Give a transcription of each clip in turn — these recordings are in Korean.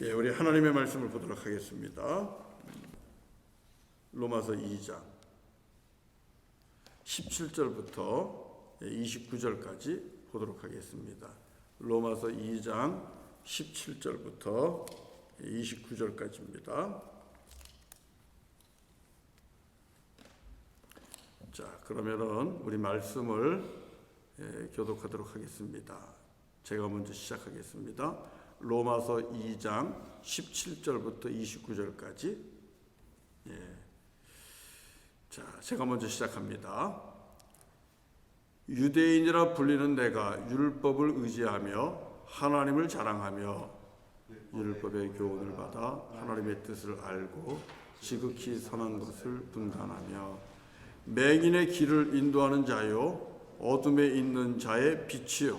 예, 우리 하나님의 말씀을 보도록 하겠습니다. 로마서 2장 17절부터 29절까지 보도록 하겠습니다. 로마서 2장 17절부터 29절까지입니다. 자, 그러면은 우리 말씀을 교독하도록 하겠습니다. 제가 먼저 시작하겠습니다. 로마서 2장 17절부터 29절까지. 자, 제가 먼저 시작합니다. 유대인이라 불리는 내가 율법을 의지하며 하나님을 자랑하며 율법의 교훈을 받아 하나님의 뜻을 알고 지극히 선한 것을 분간하며 맹인의 길을 인도하는 자요 어둠에 있는 자의 빛이요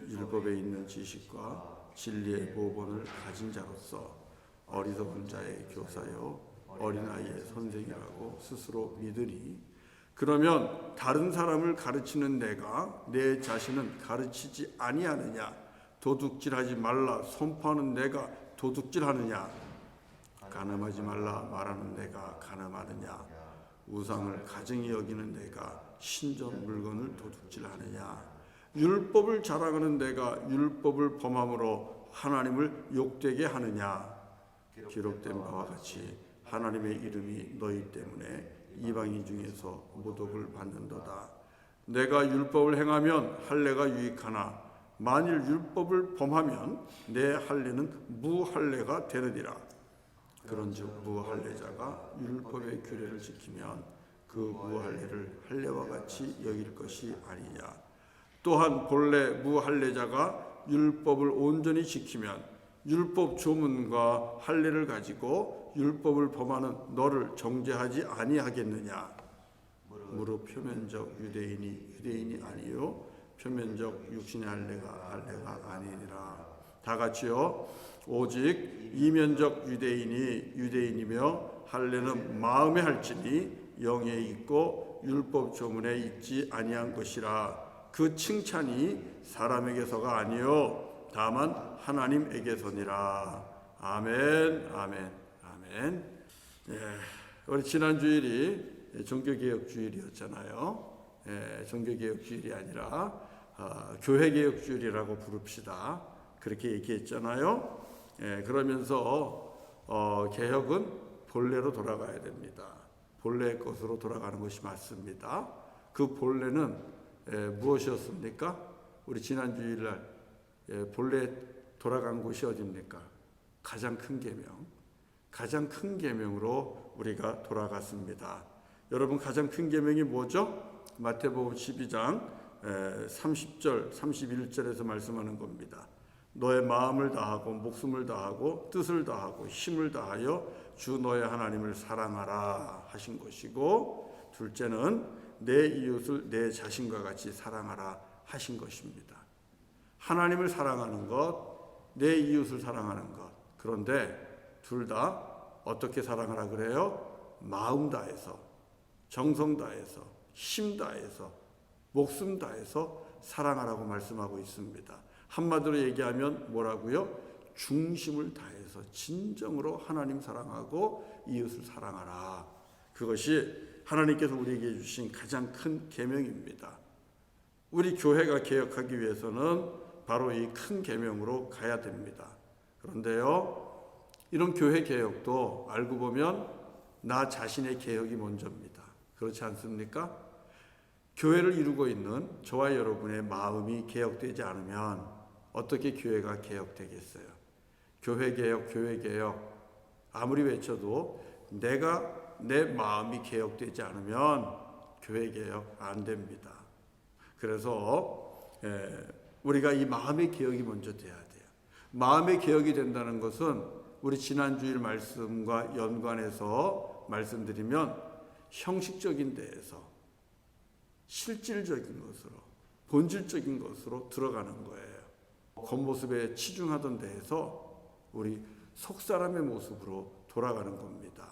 율법에 있는 지식과 진리의 보본을 가진 자로서 어리석은 자의 교사요 어린아이의 선생이라고 스스로 믿으니 그러면 다른 사람을 가르치는 내가 내 자신은 가르치지 아니하느냐? 도둑질하지 말라 선포하는 내가 도둑질하느냐? 간음하지 말라 말하는 내가 간음하느냐? 우상을 가증히 여기는 내가 신전 물건을 도둑질하느냐? 율법을 자랑하는 내가 율법을 범함으로 하나님을 욕되게 하느냐? 기록된 바와 같이 하나님의 이름이 너희 때문에 이방인 중에서 모독을 받는도다. 내가 율법을 행하면 할례가 유익하나 만일 율법을 범하면 내 할례는 무할례가 되느니라. 그런즉 무할례자가 율법의 규례를 지키면 그 무할례를 할례와 같이 여길 것이 아니냐. 또한 본래 무할례자가 율법을 온전히 지키면 율법 조문과 할례를 가지고 율법을 범하는 너를 정죄하지 아니하겠느냐. 무릇 표면적 유대인이 아니요 표면적 육신의 할례가 아니니라. 다 같이요. 오직 이면적 유대인이며 할례는 마음에 할지니 영에 있고 율법 조문에 있지 아니한 것이라. 그 칭찬이 사람에게서가 아니요 다만 하나님에게서니라. 아멘, 아멘, 아멘. 우리 지난 주일이 종교개혁 주일이었잖아요. 종교개혁 주일이 아니라 교회개혁 주일이라고 부릅시다. 그렇게 얘기했잖아요. 그러면서 개혁은 본래로 돌아가야 됩니다. 본래의 것으로 돌아가는 것이 맞습니다. 그 본래는 무엇이었습니까? 우리 지난 주일날 본래 돌아간 곳이 어디입니까? 가장 큰 계명, 가장 큰 계명으로 우리가 돌아갔습니다. 여러분, 가장 큰 계명이 뭐죠? 마태복음 12장 30절, 31절에서 말씀하는 겁니다. 너의 마음을 다하고 목숨을 다하고 뜻을 다하고 힘을 다하여 주 너의 하나님을 사랑하라 하신 것이고, 둘째는 내 이웃을 내 자신과 같이 사랑하라 하신 것입니다. 하나님을 사랑하는 것, 내 이웃을 사랑하는 것. 그런데 둘 다 어떻게 사랑하라 그래요? 마음 다해서, 정성 다해서, 힘 다해서, 목숨 다해서 사랑하라고 말씀하고 있습니다. 한마디로 얘기하면 뭐라고요? 중심을 다해서 진정으로 하나님 사랑하고 이웃을 사랑하라. 그것이 하나님께서 우리에게 주신 가장 큰 계명입니다. 우리 교회가 개혁하기 위해서는 바로 이 큰 계명으로 가야 됩니다. 그런데요, 이런 교회 개혁도 알고 보면 나 자신의 개혁이 먼저입니다. 그렇지 않습니까? 교회를 이루고 있는 저와 여러분의 마음이 개혁되지 않으면 어떻게 교회가 개혁되겠어요? 교회 개혁 아무리 외쳐도 내 마음이 개혁되지 않으면 교회 개혁 안 됩니다. 그래서 우리가 이 마음의 개혁이 먼저 돼야 돼요. 마음의 개혁이 된다는 것은 우리 지난주일 말씀과 연관해서 말씀드리면 형식적인 데에서 실질적인 것으로, 본질적인 것으로 들어가는 거예요. 겉모습에 치중하던 데에서 우리 속사람의 모습으로 돌아가는 겁니다.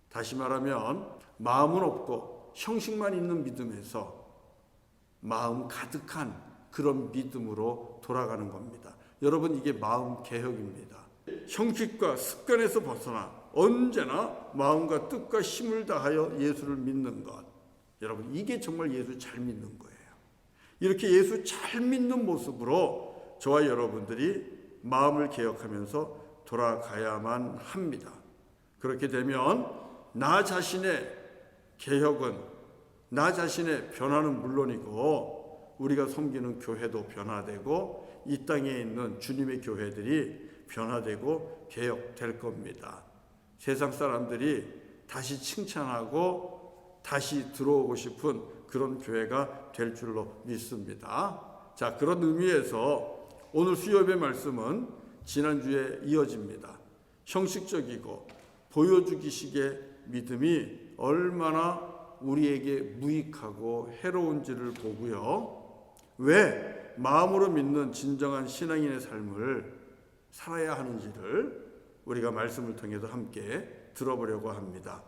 다시 말하면 마음은 없고 형식만 있는 믿음에서 마음 가득한 그런 믿음으로 돌아가는 겁니다. 여러분, 이게 마음 개혁입니다. 형식과 습관에서 벗어나 언제나 마음과 뜻과 힘을 다하여 예수를 믿는 것. 여러분, 이게 정말 예수 잘 믿는 거예요. 이렇게 예수 잘 믿는 모습으로 저와 여러분들이 마음을 개혁하면서 돌아가야만 합니다. 그렇게 되면 나 자신의 개혁은, 나 자신의 변화는 물론이고 우리가 섬기는 교회도 변화되고 이 땅에 있는 주님의 교회들이 변화되고 개혁될 겁니다. 세상 사람들이 다시 칭찬하고 다시 들어오고 싶은 그런 교회가 될 줄로 믿습니다. 자, 그런 의미에서 오늘 수요예배 말씀은 지난주에 이어집니다. 형식적이고 보여주기식의 믿음이 얼마나 우리에게 무익하고 해로운지를 보고요. 왜 마음으로 믿는 진정한 신앙인의 삶을 살아야 하는지를 우리가 말씀을 통해서 함께 들어보려고 합니다.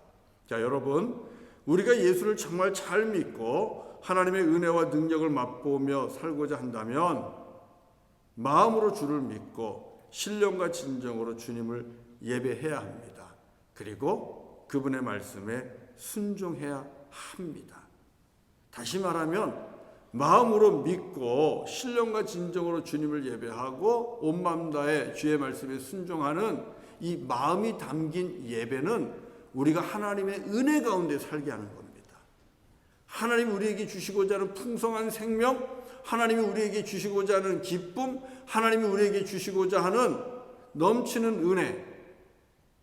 자, 여러분, 우리가 예수를 정말 잘 믿고 하나님의 은혜와 능력을 맛보며 살고자 한다면 마음으로 주를 믿고 신령과 진정으로 주님을 예배해야 합니다. 그리고 그분의 말씀에 순종해야 합니다. 다시 말하면 마음으로 믿고 신령과 진정으로 주님을 예배하고 온 마음 다해 주의 말씀에 순종하는 이 마음이 담긴 예배는 우리가 하나님의 은혜 가운데 살게 하는 겁니다. 하나님이 우리에게 주시고자 하는 풍성한 생명, 하나님이 우리에게 주시고자 하는 기쁨, 하나님이 우리에게 주시고자 하는 넘치는 은혜,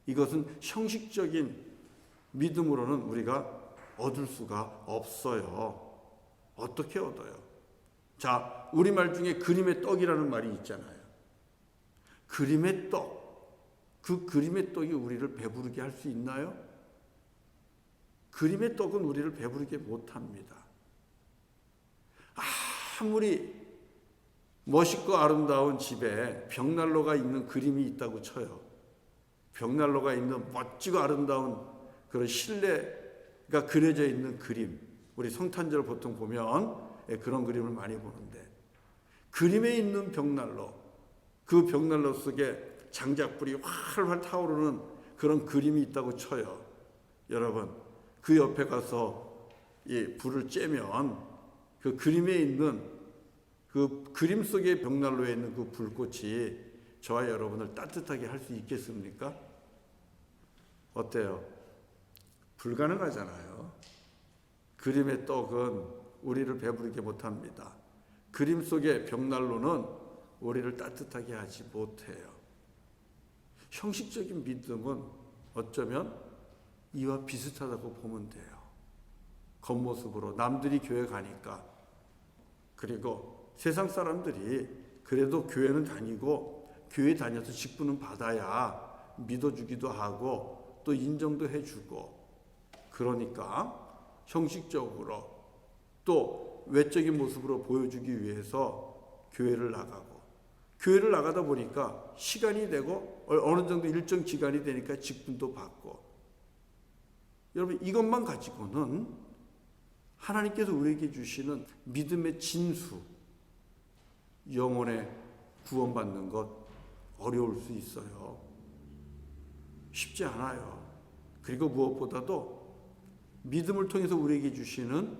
이것은 형식적인 믿음으로는 우리가 얻을 수가 없어요. 어떻게 얻어요? 자, 우리말 중에 그림의 떡이라는 말이 있잖아요. 그림의 떡. 그 그림의 떡이 우리를 배부르게 할 수 있나요? 그림의 떡은 우리를 배부르게 못합니다. 아무리 멋있고 아름다운 집에 벽난로가 있는 그림이 있다고 쳐요. 벽난로가 있는 멋지고 아름다운 그런 실내가 그려져 있는 그림, 우리 성탄절 보통 보면 그런 그림을 많이 보는데, 그림에 있는 벽난로, 그 벽난로 속에 장작불이 활활 타오르는 그런 그림이 있다고 쳐요. 여러분, 그 옆에 가서 이 불을 쬐면 그 그림에 있는 그 그림 속의 벽난로에 있는 그 불꽃이 저와 여러분을 따뜻하게 할 수 있겠습니까? 어때요? 불가능하잖아요. 그림의 떡은 우리를 배부르게 못합니다. 그림 속의 벽난로는 우리를 따뜻하게 하지 못해요. 형식적인 믿음은 어쩌면 이와 비슷하다고 보면 돼요. 겉모습으로 남들이 교회 가니까, 그리고 세상 사람들이 그래도 교회는 다니고 교회 다녀서 직분은 받아야 믿어주기도 하고 또 인정도 해주고, 그러니까 형식적으로 또 외적인 모습으로 보여주기 위해서 교회를 나가고, 교회를 나가다 보니까 시간이 되고 어느 정도 일정 기간이 되니까 직분도 받고, 여러분, 이것만 가지고는 하나님께서 우리에게 주시는 믿음의 진수, 영혼의 구원받는 것 어려울 수 있어요. 쉽지 않아요. 그리고 무엇보다도 믿음을 통해서 우리에게 주시는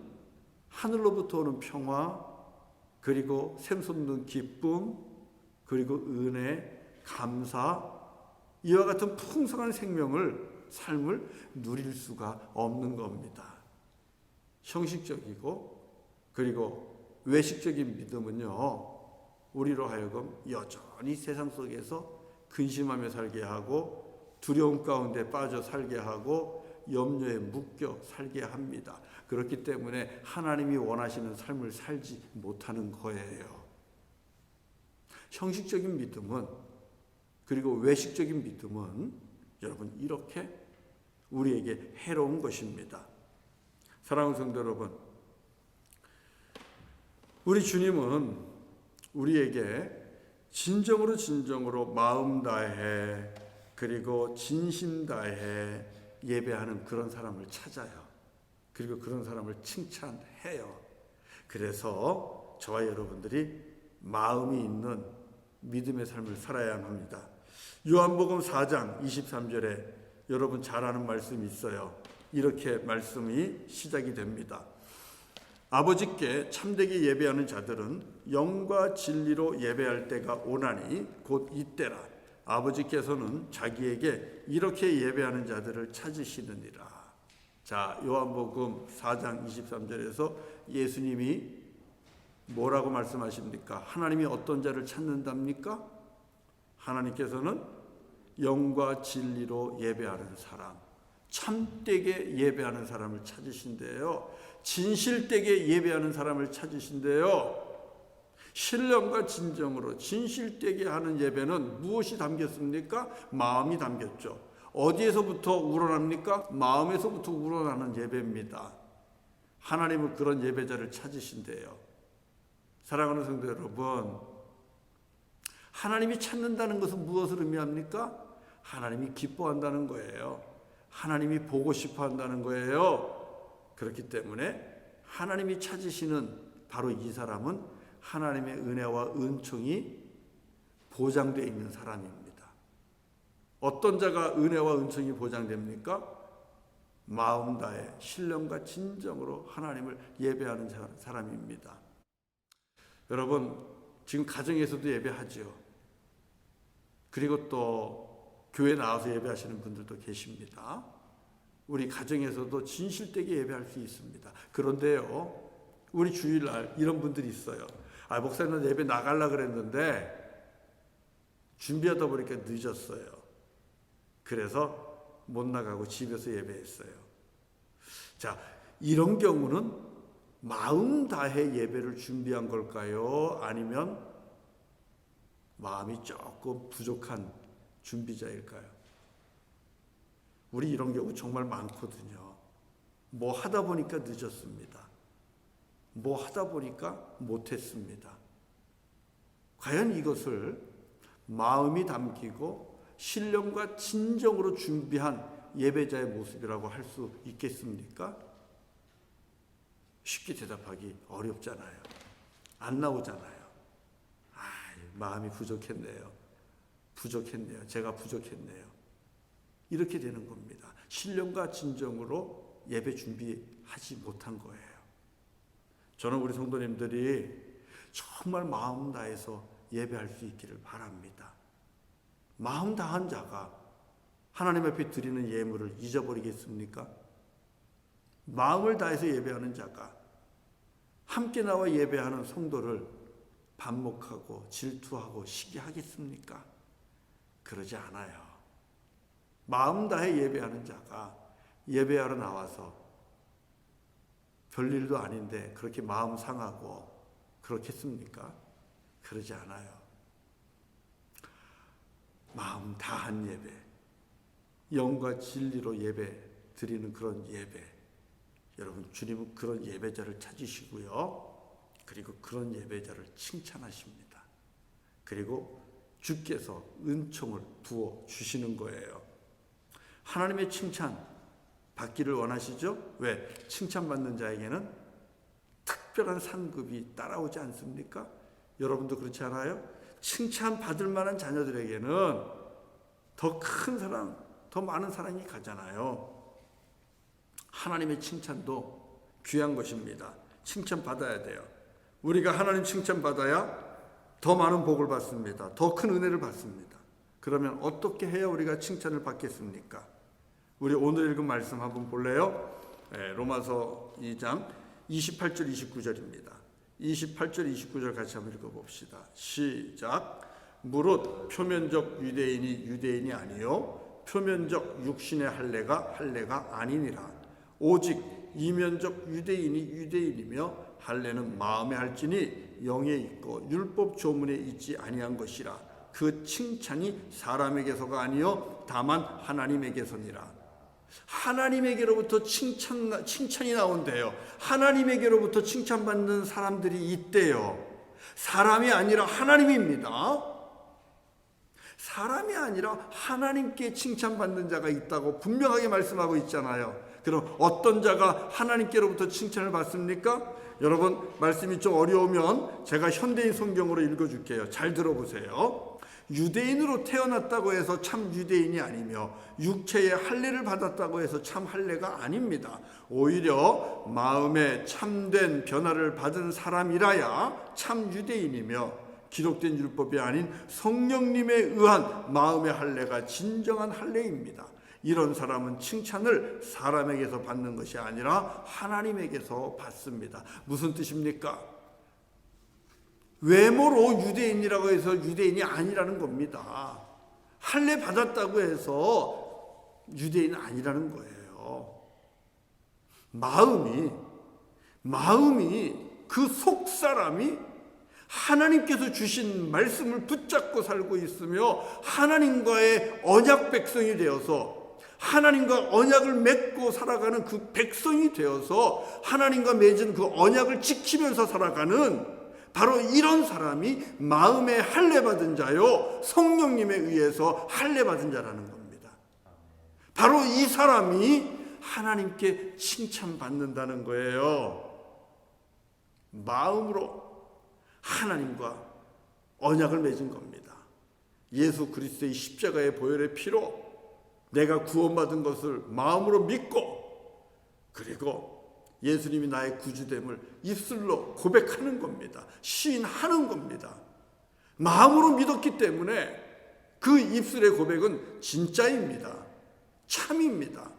하늘로부터 오는 평화, 그리고 샘솟는 기쁨, 그리고 은혜, 감사, 이와 같은 풍성한 삶을 누릴 수가 없는 겁니다. 형식적이고 그리고 외식적인 믿음은요, 우리로 하여금 여전히 세상 속에서 근심하며 살게 하고 두려움 가운데 빠져 살게 하고 염려에 묶여 살게 합니다. 그렇기 때문에 하나님이 원하시는 삶을 살지 못하는 거예요. 형식적인 믿음은, 그리고 외식적인 믿음은 여러분 이렇게 우리에게 해로운 것입니다. 사랑하는 성도 여러분, 우리 주님은 우리에게 진정으로 마음 다해 그리고 진심 다해 예배하는 그런 사람을 찾아요. 그리고 그런 사람을 칭찬해요. 그래서 저와 여러분들이 마음이 있는 믿음의 삶을 살아야 합니다. 요한복음 4장 23절에 여러분 잘 아는 말씀이 있어요. 이렇게 말씀이 시작이 됩니다. 아버지께 참되게 예배하는 자들은 영과 진리로 예배할 때가 오나니 곧 이때라. 아버지께서는 자기에게 이렇게 예배하는 자들을 찾으시느니라. 자, 요한복음 4장 23절에서 예수님이 뭐라고 말씀하십니까? 하나님이 어떤 자를 찾는답니까? 하나님께서는 영과 진리로 예배하는 사람, 참되게 예배하는 사람을 찾으신대요. 진실되게 예배하는 사람을 찾으신대요. 신령과 진정으로 진실되게 하는 예배는 무엇이 담겼습니까? 마음이 담겼죠. 어디에서부터 우러납니까? 마음에서부터 우러나는 예배입니다. 하나님은 그런 예배자를 찾으신대요. 사랑하는 성도 여러분, 하나님이 찾는다는 것은 무엇을 의미합니까? 하나님이 기뻐한다는 거예요. 하나님이 보고 싶어 한다는 거예요. 그렇기 때문에 하나님이 찾으시는 바로 이 사람은 하나님의 은혜와 은총이 보장되어 있는 사람입니다. 어떤 자가 은혜와 은총이 보장됩니까? 마음 다해 신령과 진정으로 하나님을 예배하는 사람입니다. 여러분, 지금 가정에서도 예배하죠. 그리고 또 교회 나와서 예배하시는 분들도 계십니다. 우리 가정에서도 진실되게 예배할 수 있습니다. 그런데요, 우리 주일날 이런 분들이 있어요. 목사님 예배 나가려고 그랬는데 준비하다 보니까 늦었어요. 그래서 못 나가고 집에서 예배했어요. 자, 이런 경우는 마음 다해 예배를 준비한 걸까요? 아니면 마음이 조금 부족한 준비자일까요? 우리 이런 경우 정말 많거든요. 뭐 하다 보니까 늦었습니다. 뭐 하다 보니까 못했습니다. 과연 이것을 마음이 담기고 신령과 진정으로 준비한 예배자의 모습이라고 할 수 있겠습니까? 쉽게 대답하기 어렵잖아요. 안 나오잖아요. 마음이 부족했네요. 제가 부족했네요. 이렇게 되는 겁니다. 신령과 진정으로 예배 준비하지 못한 거예요. 저는 우리 성도님들이 정말 마음 다해서 예배할 수 있기를 바랍니다. 마음 다한 자가 하나님 앞에 드리는 예물을 잊어버리겠습니까? 마음을 다해서 예배하는 자가 함께 나와 예배하는 성도를 반목하고 질투하고 시기하겠습니까? 그러지 않아요. 마음 다해 예배하는 자가 예배하러 나와서 별일도 아닌데 그렇게 마음 상하고 그렇겠습니까? 그러지 않아요. 마음 다한 예배, 영과 진리로 예배 드리는 그런 예배, 여러분 주님은 그런 예배자를 찾으시고요. 그리고 그런 예배자를 칭찬하십니다. 그리고 주께서 은총을 부어 주시는 거예요. 하나님의 칭찬 받기를 원하시죠? 왜? 칭찬받는 자에게는 특별한 상급이 따라오지 않습니까? 여러분도 그렇지 않아요? 칭찬받을 만한 자녀들에게는 더 큰 사랑, 더 많은 사랑이 가잖아요. 하나님의 칭찬도 귀한 것입니다. 칭찬받아야 돼요. 우리가 하나님 칭찬받아야 더 많은 복을 받습니다. 더 큰 은혜를 받습니다. 그러면 어떻게 해야 우리가 칭찬을 받겠습니까? 우리 오늘 읽은 말씀 한번 볼래요? 로마서 2장 28절 29절입니다. 28절 29절 같이 한번 읽어봅시다. 시작. 무릇 표면적 유대인이 유대인이 아니요 표면적 육신의 할례가 아니니라. 오직 이면적 유대인이 유대인이며 할례는 마음에 할지니 영에 있고 율법 조문에 있지 아니한 것이라. 그 칭찬이 사람에게서가 아니요 다만 하나님에게서니라. 하나님에게로부터 칭찬이 나온대요. 하나님에게로부터 칭찬받는 사람들이 있대요. 사람이 아니라 하나님입니다. 사람이 아니라 하나님께 칭찬받는 자가 있다고 분명하게 말씀하고 있잖아요. 그럼 어떤 자가 하나님께로부터 칭찬을 받습니까? 여러분 말씀이 좀 어려우면 제가 현대인 성경으로 읽어줄게요. 잘 들어보세요. 유대인으로 태어났다고 해서 참 유대인이 아니며 육체의 할례를 받았다고 해서 참 할례가 아닙니다. 오히려 마음에 참된 변화를 받은 사람이라야 참 유대인이며 기록된 율법이 아닌 성령님에 의한 마음의 할례가 진정한 할례입니다. 이런 사람은 칭찬을 사람에게서 받는 것이 아니라 하나님에게서 받습니다. 무슨 뜻입니까? 외모로 유대인이라고 해서 유대인이 아니라는 겁니다. 할례 받았다고 해서 유대인 아니라는 거예요. 마음이 그 속사람이 하나님께서 주신 말씀을 붙잡고 살고 있으며 하나님과의 언약 백성이 되어서 하나님과 언약을 맺고 살아가는 그 백성이 되어서 하나님과 맺은 그 언약을 지키면서 살아가는 바로 이런 사람이 마음에 할례받은 자요 성령님에 의해서 할례받은 자라는 겁니다. 바로 이 사람이 하나님께 칭찬받는다는 거예요. 마음으로 하나님과 언약을 맺은 겁니다. 예수 그리스도의 십자가의 보혈의 피로 내가 구원받은 것을 마음으로 믿고 그리고 예수님이 나의 구주됨을 입술로 고백하는 겁니다. 시인하는 겁니다. 마음으로 믿었기 때문에 그 입술의 고백은 진짜입니다. 참입니다.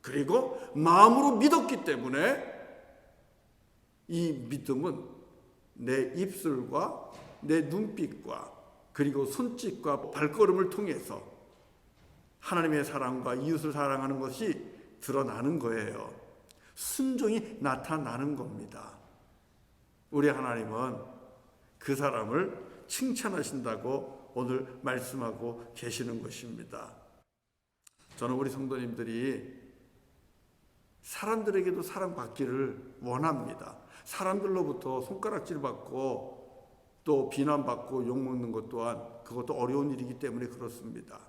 그리고 마음으로 믿었기 때문에 이 믿음은 내 입술과 내 눈빛과 그리고 손짓과 발걸음을 통해서 하나님의 사랑과 이웃을 사랑하는 것이 드러나는 거예요. 순종이 나타나는 겁니다. 우리 하나님은 그 사람을 칭찬하신다고 오늘 말씀하고 계시는 것입니다. 저는 우리 성도님들이 사람들에게도 사랑받기를 원합니다. 사람들로부터 손가락질 받고 또 비난받고 욕먹는 것 또한 그것도 어려운 일이기 때문에 그렇습니다.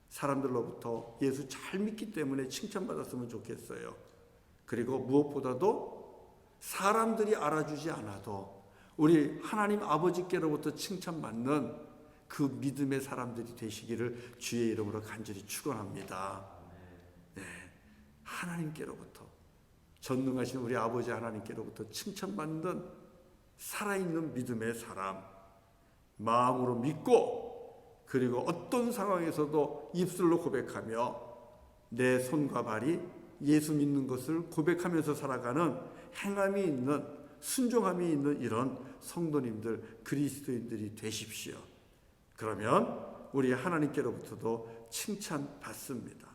사람들로부터 예수 잘 믿기 때문에 칭찬받았으면 좋겠어요. 그리고 무엇보다도 사람들이 알아주지 않아도 우리 하나님 아버지께로부터 칭찬받는 그 믿음의 사람들이 되시기를 주의 이름으로 간절히 축원합니다. 네, 하나님께로부터 전능하신 우리 아버지 하나님께로부터 칭찬받는 살아있는 믿음의 사람, 마음으로 믿고 그리고 어떤 상황에서도 입술로 고백하며 내 손과 발이 예수 믿는 것을 고백하면서 살아가는 행함이 있는 순종함이 있는 이런 성도님들 그리스도인들이 되십시오. 그러면 우리 하나님께로부터도 칭찬받습니다.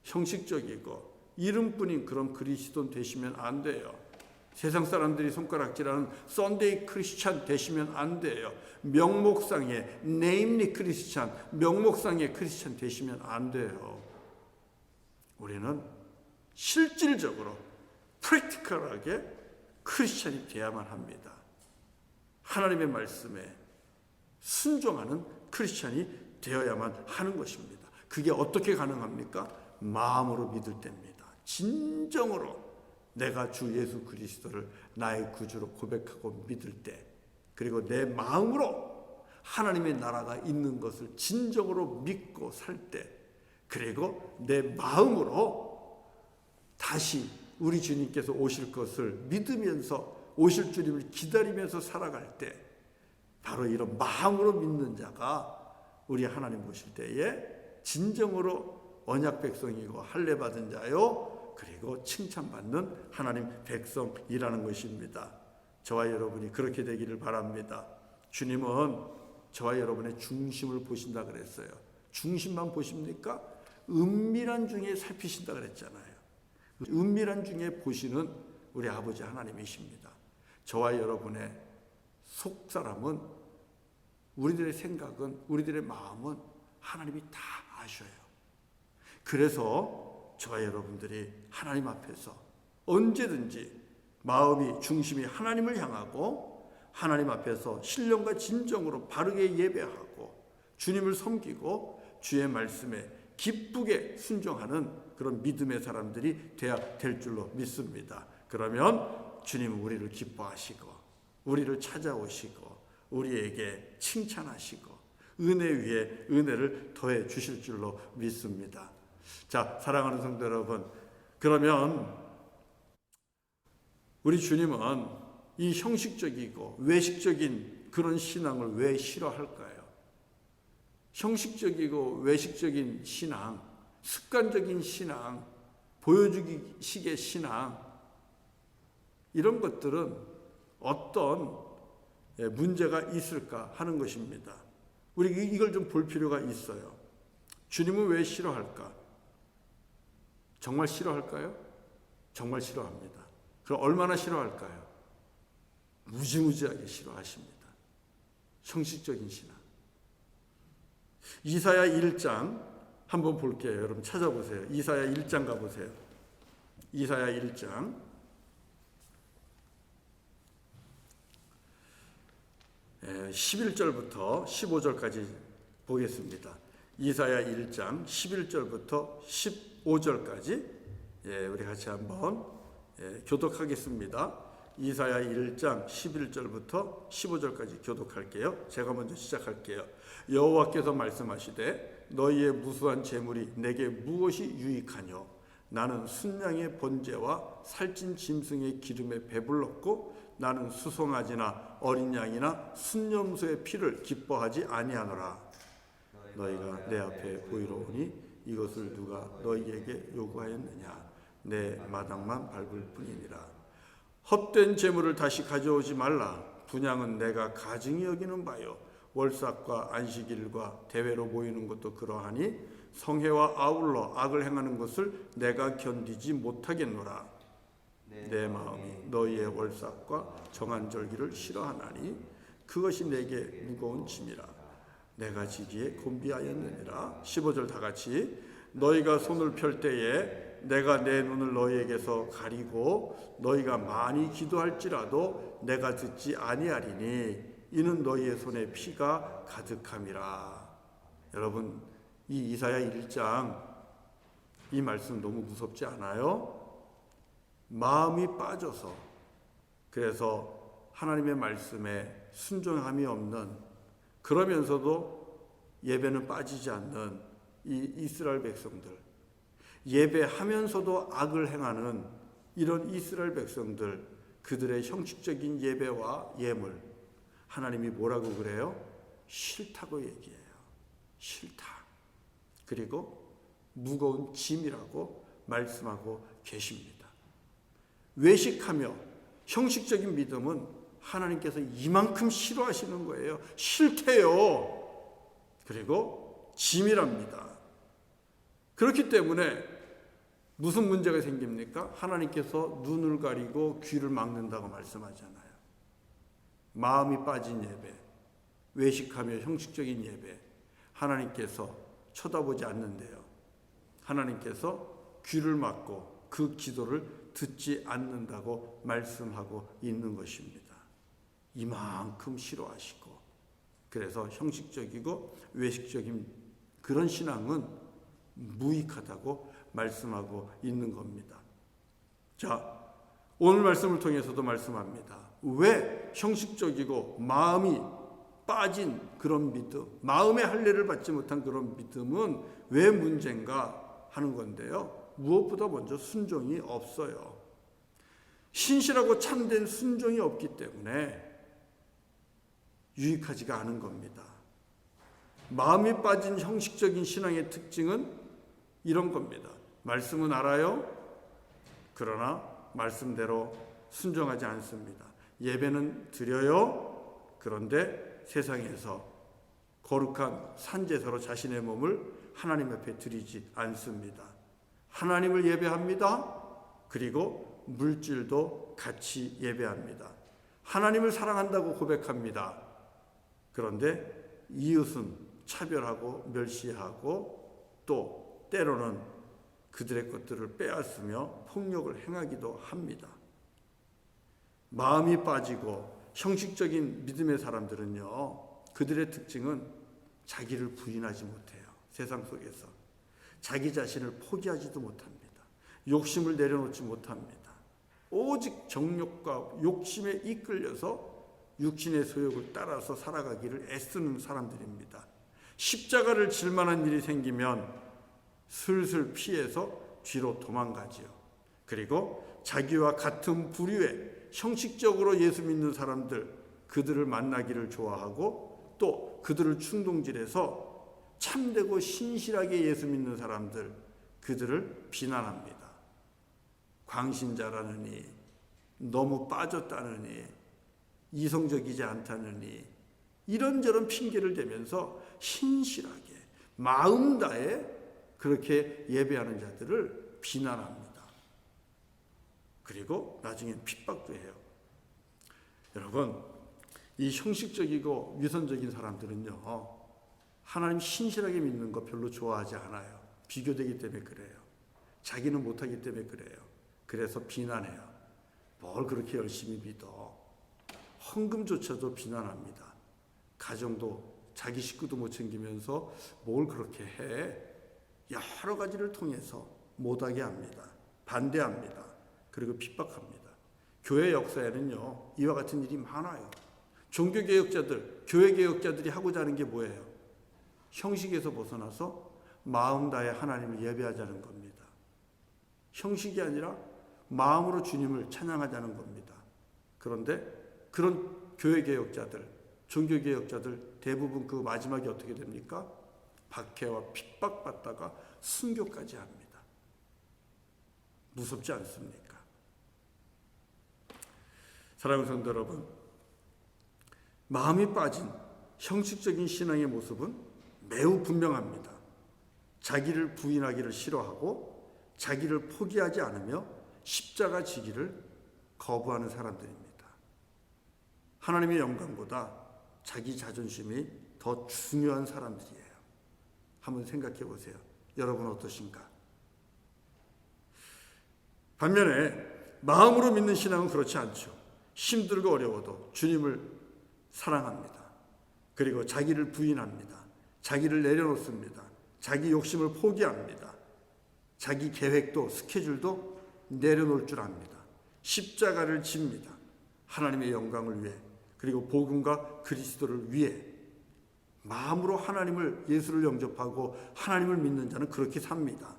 형식적이고 이름뿐인 그런 그리스도인 되시면 안 돼요. 세상 사람들이 손가락질하는 썬데이 크리스찬 되시면 안 돼요. 명목상의 네임리 크리스찬, 명목상의 크리스찬 되시면 안 돼요. 우리는 실질적으로 프랙티컬하게 크리스찬이 되어야만 합니다. 하나님의 말씀에 순종하는 크리스찬이 되어야만 하는 것입니다. 그게 어떻게 가능합니까? 마음으로 믿을 때입니다. 진정으로 내가 주 예수 그리스도를 나의 구주로 고백하고 믿을 때, 그리고 내 마음으로 하나님의 나라가 있는 것을 진정으로 믿고 살 때, 그리고 내 마음으로 다시 우리 주님께서 오실 것을 믿으면서 오실 주님을 기다리면서 살아갈 때, 바로 이런 마음으로 믿는 자가 우리 하나님 보실 때에 진정으로 언약 백성이고 할례 받은 자요, 그리고 칭찬받는 하나님 백성이라는 것입니다. 저와 여러분이 그렇게 되기를 바랍니다. 주님은 저와 여러분의 중심을 보신다 그랬어요. 중심만 보십니까? 은밀한 중에 살피신다 그랬잖아요. 은밀한 중에 보시는 우리 아버지 하나님이십니다. 저와 여러분의 속사람은, 우리들의 생각은, 우리들의 마음은 하나님이 다 아셔요. 그래서 저와 여러분들이 하나님 앞에서 언제든지 마음이 중심이 하나님을 향하고 하나님 앞에서 신령과 진정으로 바르게 예배하고 주님을 섬기고 주의 말씀에 기쁘게 순종하는 그런 믿음의 사람들이 되어야 될 줄로 믿습니다. 그러면 주님은 우리를 기뻐하시고 우리를 찾아오시고 우리에게 칭찬하시고 은혜 위에 은혜를 더해 주실 줄로 믿습니다. 자, 사랑하는 성도 여러분, 그러면 우리 주님은 이 형식적이고 외식적인 그런 신앙을 왜 싫어할까요? 형식적이고 외식적인 신앙, 습관적인 신앙, 보여주기식의 신앙, 이런 것들은 어떤 문제가 있을까 하는 것입니다. 우리 이걸 좀 볼 필요가 있어요. 주님은 왜 싫어할까? 정말 싫어할까요? 정말 싫어합니다. 그럼 얼마나 싫어할까요? 무지무지하게 싫어하십니다. 형식적인 신앙. 이사야 1장 한번 볼게요. 여러분 찾아보세요. 이사야 1장 가보세요. 이사야 1장 11절부터 15절까지 보겠습니다. 이사야 1장 11절부터 15절까지 우리 같이 한번 교독하겠습니다. 이사야 1장 11절부터 15절까지 교독할게요. 제가 먼저 시작할게요. 여호와께서 말씀하시되 너희의 무수한 재물이 내게 무엇이 유익하뇨? 나는 순양의 번제와 살찐 짐승의 기름에 배불렀고 나는 수송아지나 어린 양이나 순염소의 피를 기뻐하지 아니하노라. 너희가 내 앞에 보이러오니 이것을 누가 너희에게 요구하였느냐? 내 마당만 밟을 뿐이니라. 헛된 재물을 다시 가져오지 말라. 분향은 내가 가증히 여기는 바요. 월삭과 안식일과 대회로 모이는 것도 그러하니 성회와 아울러 악을 행하는 것을 내가 견디지 못하겠노라. 내 마음이 너희의 월삭과 정한절기를 싫어하나니 그것이 내게 무거운 짐이라. 내가 지기에 곤비하였느니라. 15절 다 같이. 너희가 손을 펼 때에 내가 내 눈을 너희에게서 가리고 너희가 많이 기도할지라도 내가 듣지 아니하리니 이는 너희의 손에 피가 가득함이라. 여러분, 이 이사야 1장 이 말씀 너무 무섭지 않아요? 마음이 빠져서, 그래서 하나님의 말씀에 순종함이 없는, 그러면서도 예배는 빠지지 않는 이 이스라엘 백성들, 예배하면서도 악을 행하는 이런 이스라엘 백성들, 그들의 형식적인 예배와 예물, 하나님이 뭐라고 그래요? 싫다고 얘기해요. 싫다. 그리고 무거운 짐이라고 말씀하고 계십니다. 외식하며 형식적인 믿음은 하나님께서 이만큼 싫어하시는 거예요. 싫대요. 그리고 짐이랍니다. 그렇기 때문에 무슨 문제가 생깁니까? 하나님께서 눈을 가리고 귀를 막는다고 말씀하잖아요. 마음이 빠진 예배, 외식하며 형식적인 예배, 하나님께서 쳐다보지 않는데요. 하나님께서 귀를 막고 그 기도를 듣지 않는다고 말씀하고 있는 것입니다. 이만큼 싫어하시고, 그래서 형식적이고 외식적인 그런 신앙은 무익하다고 말씀하고 있는 겁니다. 자, 오늘 말씀을 통해서도 말씀합니다. 왜 형식적이고 마음이 빠진 그런 믿음, 마음의 할례를 받지 못한 그런 믿음은 왜 문제인가 하는 건데요. 무엇보다 먼저 순종이 없어요. 신실하고 참된 순종이 없기 때문에 유익하지가 않은 겁니다. 마음이 빠진 형식적인 신앙의 특징은 이런 겁니다. 말씀은 알아요. 그러나 말씀대로 순종하지 않습니다. 예배는 드려요. 그런데 세상에서 거룩한 산제사로 자신의 몸을 하나님 앞에 드리지 않습니다. 하나님을 예배합니다. 그리고 물질도 같이 예배합니다. 하나님을 사랑한다고 고백합니다. 그런데 이웃은 차별하고 멸시하고 또 때로는 그들의 것들을 빼앗으며 폭력을 행하기도 합니다. 마음이 빠지고 형식적인 믿음의 사람들은요, 그들의 특징은 자기를 부인하지 못해요. 세상 속에서 자기 자신을 포기하지도 못합니다. 욕심을 내려놓지 못합니다. 오직 정욕과 욕심에 이끌려서 육신의 소욕을 따라서 살아가기를 애쓰는 사람들입니다. 십자가를 질 만한 일이 생기면 슬슬 피해서 뒤로 도망가지요. 그리고 자기와 같은 부류의 형식적으로 예수 믿는 사람들, 그들을 만나기를 좋아하고 또 그들을 충동질해서 참되고 신실하게 예수 믿는 사람들, 그들을 비난합니다. 광신자라느니, 너무 빠졌다느니, 이성적이지 않다느니, 이런저런 핑계를 대면서 신실하게 마음 다해 그렇게 예배하는 자들을 비난합니다. 그리고 나중엔 핍박도 해요. 여러분, 이 형식적이고 위선적인 사람들은요, 하나님 신실하게 믿는 거 별로 좋아하지 않아요. 비교되기 때문에 그래요. 자기는 못하기 때문에 그래요. 그래서 비난해요. 뭘 그렇게 열심히 믿어. 헌금조차도 비난합니다. 가정도 자기 식구도 못 챙기면서 뭘 그렇게 해. 여러 가지를 통해서 못하게 합니다. 반대합니다. 그리고 핍박합니다. 교회 역사에는요, 이와 같은 일이 많아요. 종교개혁자들, 교회개혁자들이 하고자 하는 게 뭐예요? 형식에서 벗어나서 마음 다해 하나님을 예배하자는 겁니다. 형식이 아니라 마음으로 주님을 찬양하자는 겁니다. 그런데 그런 교회개혁자들, 종교개혁자들 대부분 그 마지막이 어떻게 됩니까? 박해와 핍박받다가 순교까지 합니다. 무섭지 않습니까? 사랑하는 성도 여러분, 마음이 빠진 형식적인 신앙의 모습은 매우 분명합니다. 자기를 부인하기를 싫어하고 자기를 포기하지 않으며 십자가 지기를 거부하는 사람들입니다. 하나님의 영광보다 자기 자존심이 더 중요한 사람들이에요. 한번 생각해 보세요. 여러분 어떠신가? 반면에 마음으로 믿는 신앙은 그렇지 않죠. 힘들고 어려워도 주님을 사랑합니다. 그리고 자기를 부인합니다. 자기를 내려놓습니다. 자기 욕심을 포기합니다. 자기 계획도 스케줄도 내려놓을 줄 압니다. 십자가를 집니다. 하나님의 영광을 위해, 그리고 복음과 그리스도를 위해 마음으로 하나님을, 예수를 영접하고 하나님을 믿는 자는 그렇게 삽니다.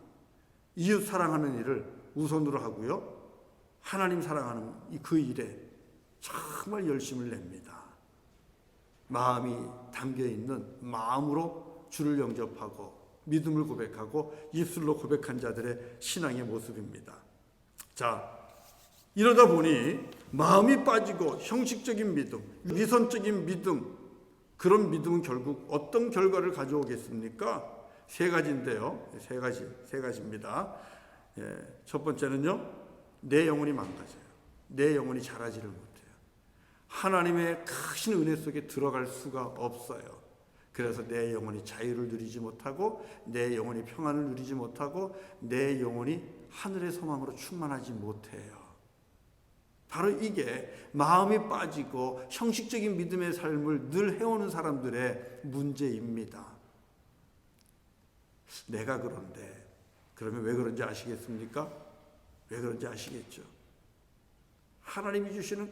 이웃 사랑하는 일을 우선으로 하고요, 하나님 사랑하는 그 일에 정말 열심을 냅니다. 마음이 담겨있는 마음으로 주를 영접하고 믿음을 고백하고 입술로 고백한 자들의 신앙의 모습입니다. 자, 이러다 보니 마음이 빠지고 형식적인 믿음, 위선적인 믿음, 그런 믿음은 결국 어떤 결과를 가져오겠습니까? 세 가지인데요. 세 가지입니다. 첫 번째는요, 내 영혼이 망가져요. 내 영혼이 자라지를 못해요. 하나님의 크신 은혜 속에 들어갈 수가 없어요. 그래서 내 영혼이 자유를 누리지 못하고, 내 영혼이 평안을 누리지 못하고, 내 영혼이 하늘의 소망으로 충만하지 못해요. 바로 이게 마음이 빠지고 형식적인 믿음의 삶을 늘 해오는 사람들의 문제입니다. 내가 그런데, 그러면 왜 그런지 아시겠습니까? 왜 그런지 아시겠죠? 하나님이 주시는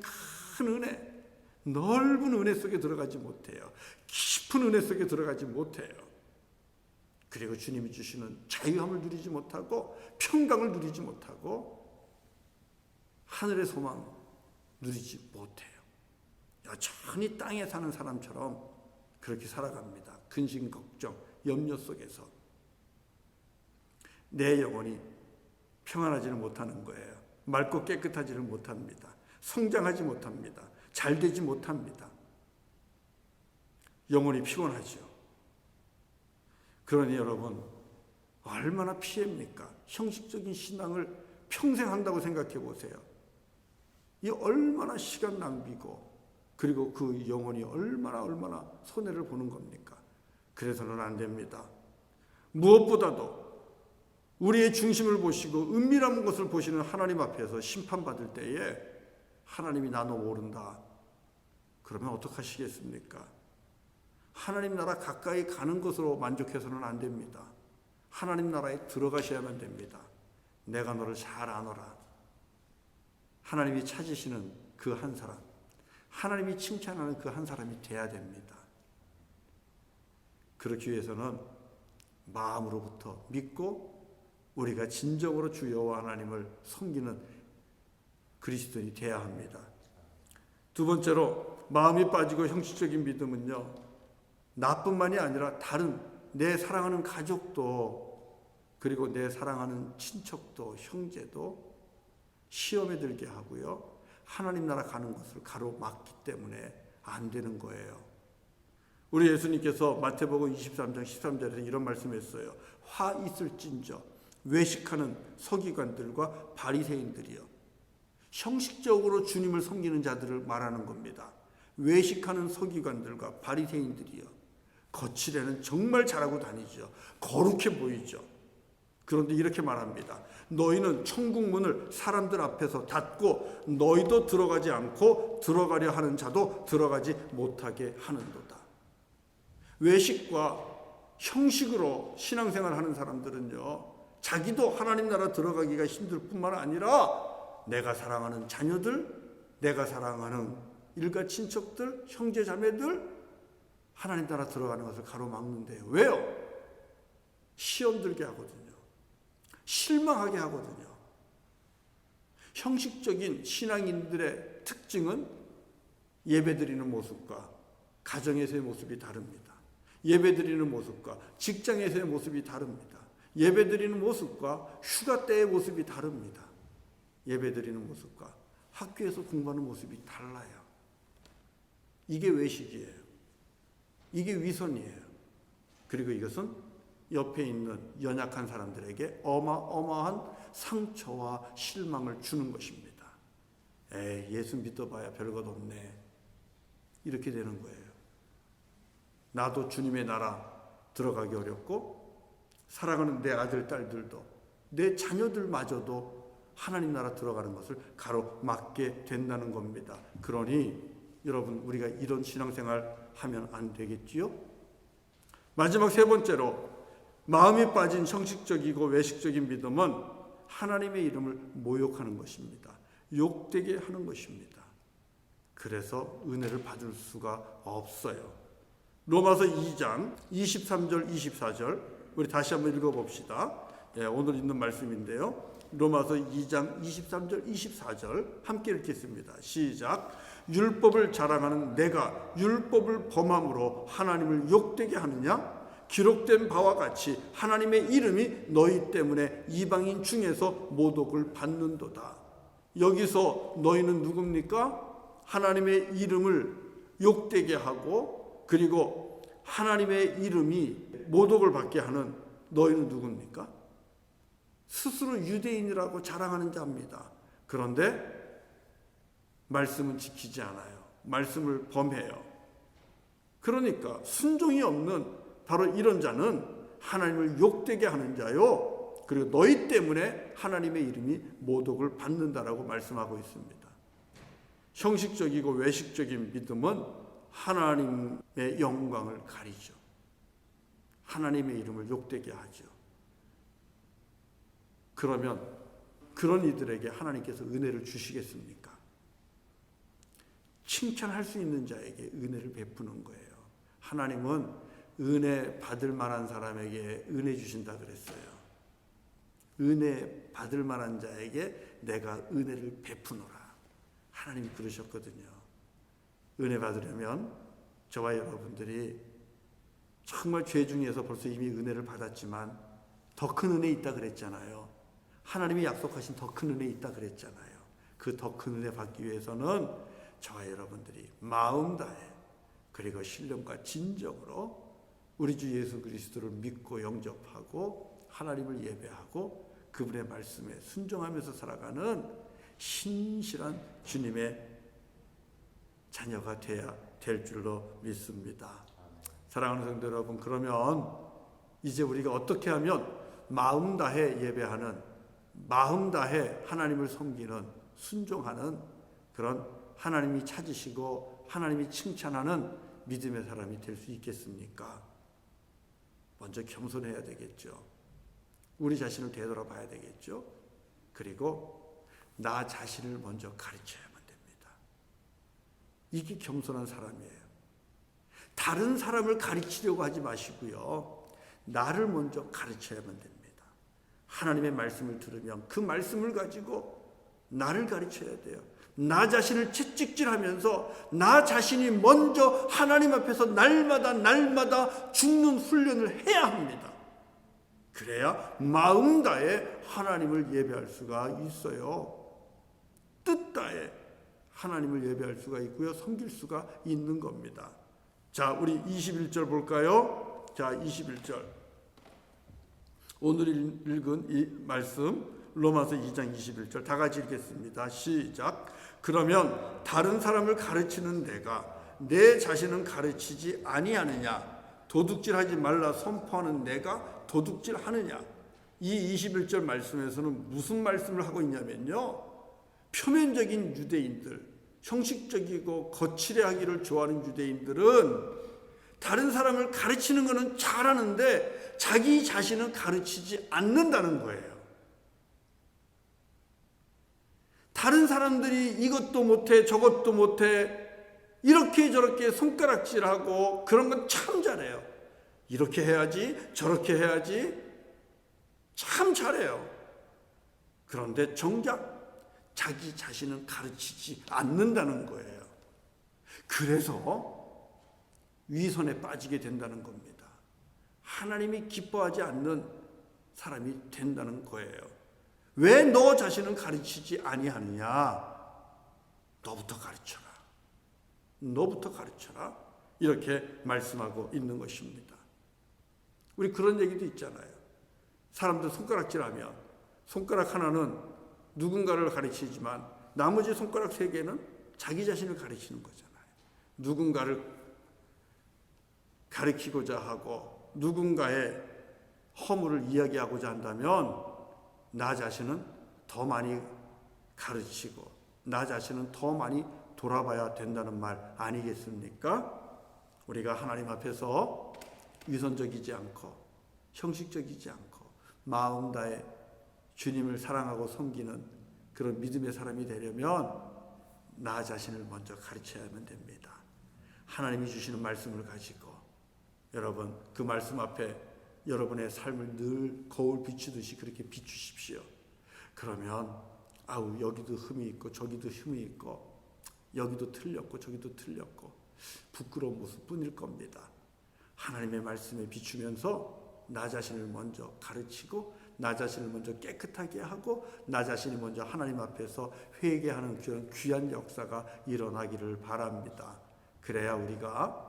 큰 은혜, 넓은 은혜 속에 들어가지 못해요. 깊은 은혜 속에 들어가지 못해요. 그리고 주님이 주시는 자유함을 누리지 못하고 평강을 누리지 못하고 하늘의 소망 누리지 못해요. 여전히 땅에 사는 사람처럼 그렇게 살아갑니다. 근심, 걱정, 염려 속에서 내 영혼이 평안하지를 못하는 거예요. 맑고 깨끗하지를 못합니다. 성장하지 못합니다. 잘 되지 못합니다. 영혼이 피곤하죠. 그러니 여러분, 얼마나 피해입니까? 형식적인 신앙을 평생 한다고 생각해 보세요. 이 얼마나 시간 낭비고, 그리고 그 영혼이 얼마나 손해를 보는 겁니까? 그래서는 안 됩니다. 무엇보다도 우리의 중심을 보시고 은밀한 것을 보시는 하나님 앞에서 심판받을 때에 하나님이 나 너 모른다, 그러면 어떡하시겠습니까? 하나님 나라 가까이 가는 것으로 만족해서는 안 됩니다. 하나님 나라에 들어가셔야만 됩니다. 내가 너를 잘 아노라. 하나님이 찾으시는 그 한 사람, 하나님이 칭찬하는 그 한 사람이 돼야 됩니다. 그렇기 위해서는 마음으로부터 믿고 우리가 진정으로 주 여호와 하나님을 섬기는 그리스도인이 되어야 합니다. 두 번째로 마음이 빠지고 형식적인 믿음은요, 나뿐만이 아니라 다른 내 사랑하는 가족도 그리고 내 사랑하는 친척도 형제도 시험에 들게 하고요, 하나님 나라 가는 것을 가로막기 때문에 안 되는 거예요. 우리 예수님께서 마태복음 23장 13절에서 이런 말씀했어요. 화 있을진저 외식하는 서기관들과 바리새인들이요. 형식적으로 주님을 섬기는 자들을 말하는 겁니다. 외식하는 서기관들과 바리새인들이요. 거칠에는 정말 잘하고 다니죠. 거룩해 보이죠. 그런데 이렇게 말합니다. 너희는 천국 문을 사람들 앞에서 닫고 너희도 들어가지 않고 들어가려 하는 자도 들어가지 못하게 하는도다. 외식과 형식으로 신앙생활을 하는 사람들은요, 자기도 하나님 나라 들어가기가 힘들 뿐만 아니라 내가 사랑하는 자녀들, 내가 사랑하는 일가 친척들, 형제 자매들 하나님 나라 들어가는 것을 가로막는데요. 왜요? 시험 들게 하거든요. 실망하게 하거든요. 형식적인 신앙인들의 특징은 예배드리는 모습과 가정에서의 모습이 다릅니다. 예배드리는 모습과 직장에서의 모습이 다릅니다. 예배드리는 모습과 휴가 때의 모습이 다릅니다. 예배드리는 모습과 학교에서 공부하는 모습이 달라요. 이게 외식이에요. 이게 위선이에요. 그리고 이것은 옆에 있는 연약한 사람들에게 어마어마한 상처와 실망을 주는 것입니다. 에이, 예수 믿어봐야 별것 없네. 이렇게 되는 거예요. 나도 주님의 나라 들어가기 어렵고 사랑하는 내 아들, 딸들도 내 자녀들마저도 하나님 나라 들어가는 것을 가로막게 된다는 겁니다. 그러니 여러분, 우리가 이런 신앙생활 하면 안 되겠지요? 마지막 세 번째로, 마음이 빠진 형식적이고 외식적인 믿음은 하나님의 이름을 모욕하는 것입니다. 욕되게 하는 것입니다. 그래서 은혜를 받을 수가 없어요. 로마서 2장 23절 24절 우리 다시 한번 읽어봅시다. 오늘 있는 말씀인데요. 로마서 2장 23절 24절 함께 읽겠습니다. 시작. 율법을 자랑하는 내가 율법을 범함으로 하나님을 욕되게 하느냐? 기록된 바와 같이 하나님의 이름이 너희 때문에 이방인 중에서 모독을 받는도다. 여기서 너희는 누굽니까? 하나님의 이름을 욕되게 하고 그리고 하나님의 이름이 모독을 받게 하는 너희는 누굽니까? 스스로 유대인이라고 자랑하는 자입니다. 그런데 말씀은 지키지 않아요. 말씀을 범해요. 그러니까 순종이 없는 바로 이런 자는 하나님을 욕되게 하는 자요. 그리고 너희 때문에 하나님의 이름이 모독을 받는다라고 말씀하고 있습니다. 형식적이고 외식적인 믿음은 하나님의 영광을 가리죠. 하나님의 이름을 욕되게 하죠. 그러면 그런 이들에게 하나님께서 은혜를 주시겠습니까? 칭찬할 수 있는 자에게 은혜를 베푸는 거예요. 하나님은 은혜 받을 만한 사람에게 은혜 주신다 그랬어요. 은혜 받을 만한 자에게 내가 은혜를 베푸노라. 하나님이 그러셨거든요. 은혜 받으려면 저와 여러분들이 정말 죄 중에서 벌써 이미 은혜를 받았지만 더 큰 은혜 있다 그랬잖아요. 하나님이 약속하신 더 큰 은혜 있다 그랬잖아요. 그 더 큰 은혜 받기 위해서는 저와 여러분들이 마음 다해 그리고 신령과 진정으로 우리 주 예수 그리스도를 믿고 영접하고 하나님을 예배하고 그분의 말씀에 순종하면서 살아가는 신실한 주님의 자녀가 되어야 될 줄로 믿습니다. 사랑하는 성도 여러분, 그러면 이제 우리가 어떻게 하면 마음 다해 예배하는, 마음 다해 하나님을 섬기는, 순종하는 그런 하나님이 찾으시고 하나님이 칭찬하는 믿음의 사람이 될 수 있겠습니까? 먼저 겸손해야 되겠죠. 우리 자신을 되돌아봐야 되겠죠. 그리고 나 자신을 먼저 가르쳐야만 됩니다. 이게 겸손한 사람이에요. 다른 사람을 가르치려고 하지 마시고요. 나를 먼저 가르쳐야만 됩니다. 하나님의 말씀을 들으면 그 말씀을 가지고 나를 가르쳐야 돼요. 나 자신을 채찍질하면서 나 자신이 먼저 하나님 앞에서 날마다 죽는 훈련을 해야 합니다. 그래야 마음 다해 하나님을 예배할 수가 있어요. 뜻 다해 하나님을 예배할 수가 있고요. 섬길 수가 있는 겁니다. 자, 우리 21절 볼까요? 자, 21절. 오늘 읽은 이 말씀 로마서 2장 21절 다 같이 읽겠습니다. 시작. 그러면 다른 사람을 가르치는 내가 내 자신은 가르치지 아니하느냐? 도둑질하지 말라 선포하는 내가 도둑질하느냐? 이 21절 말씀에서는 무슨 말씀을 하고 있냐면요. 표면적인 유대인들, 형식적이고 거칠해하기를 좋아하는 유대인들은 다른 사람을 가르치는 것은 잘하는데 자기 자신은 가르치지 않는다는 거예요. 다른 사람들이 이것도 못해 저것도 못해 이렇게 저렇게 손가락질하고 그런 건 참 잘해요. 이렇게 해야지 저렇게 해야지 참 잘해요. 그런데 정작 자기 자신은 가르치지 않는다는 거예요. 그래서 위선에 빠지게 된다는 겁니다. 하나님이 기뻐하지 않는 사람이 된다는 거예요. 왜 너 자신은 가르치지 아니하느냐? 너부터 가르쳐라. 너부터 가르쳐라. 이렇게 말씀하고 있는 것입니다. 우리 그런 얘기도 있잖아요. 사람들 손가락질하면 손가락 하나는 누군가를 가르치지만 나머지 손가락 3개는 자기 자신을 가르치는 거잖아요. 누군가를 가르치고자 하고 누군가의 허물을 이야기하고자 한다면 나 자신은 더 많이 가르치고 나 자신은 더 많이 돌아봐야 된다는 말 아니겠습니까? 우리가 하나님 앞에서 위선적이지 않고 형식적이지 않고 마음 다해 주님을 사랑하고 섬기는 그런 믿음의 사람이 되려면 나 자신을 먼저 가르쳐야만 됩니다. 하나님이 주시는 말씀을 가지고 여러분 그 말씀 앞에 여러분의 삶을 늘 거울 비추듯이 그렇게 비추십시오. 그러면 아우 여기도 흠이 있고 저기도 흠이 있고 여기도 틀렸고 저기도 틀렸고 부끄러운 모습뿐일 겁니다. 하나님의 말씀에 비추면서 나 자신을 먼저 가르치고 나 자신을 먼저 깨끗하게 하고 나 자신이 먼저 하나님 앞에서 회개하는 그런 귀한 역사가 일어나기를 바랍니다. 그래야 우리가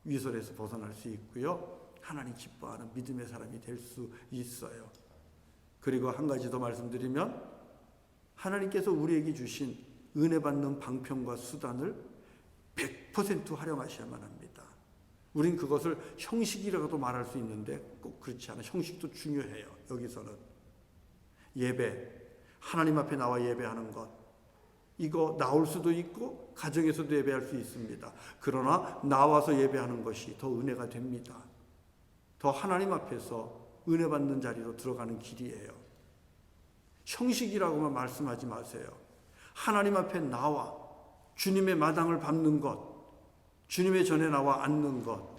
위선에서 벗어날 수 있고요. 하나님 기뻐하는 믿음의 사람이 될 수 있어요. 그리고 한 가지 더 말씀드리면 하나님께서 우리에게 주신 은혜 받는 방편과 수단을 100% 활용하셔야만 합니다. 우린 그것을 형식이라고도 말할 수 있는데 꼭 그렇지 않아요. 형식도 중요해요. 여기서는 예배, 하나님 앞에 나와 예배하는 것 이거 나올 수도 있고 가정에서도 예배할 수 있습니다. 그러나 나와서 예배하는 것이 더 은혜가 됩니다. 더 하나님 앞에서 은혜 받는 자리로 들어가는 길이에요. 형식이라고만 말씀하지 마세요. 하나님 앞에 나와 주님의 마당을 밟는 것, 주님의 전에 나와 앉는 것,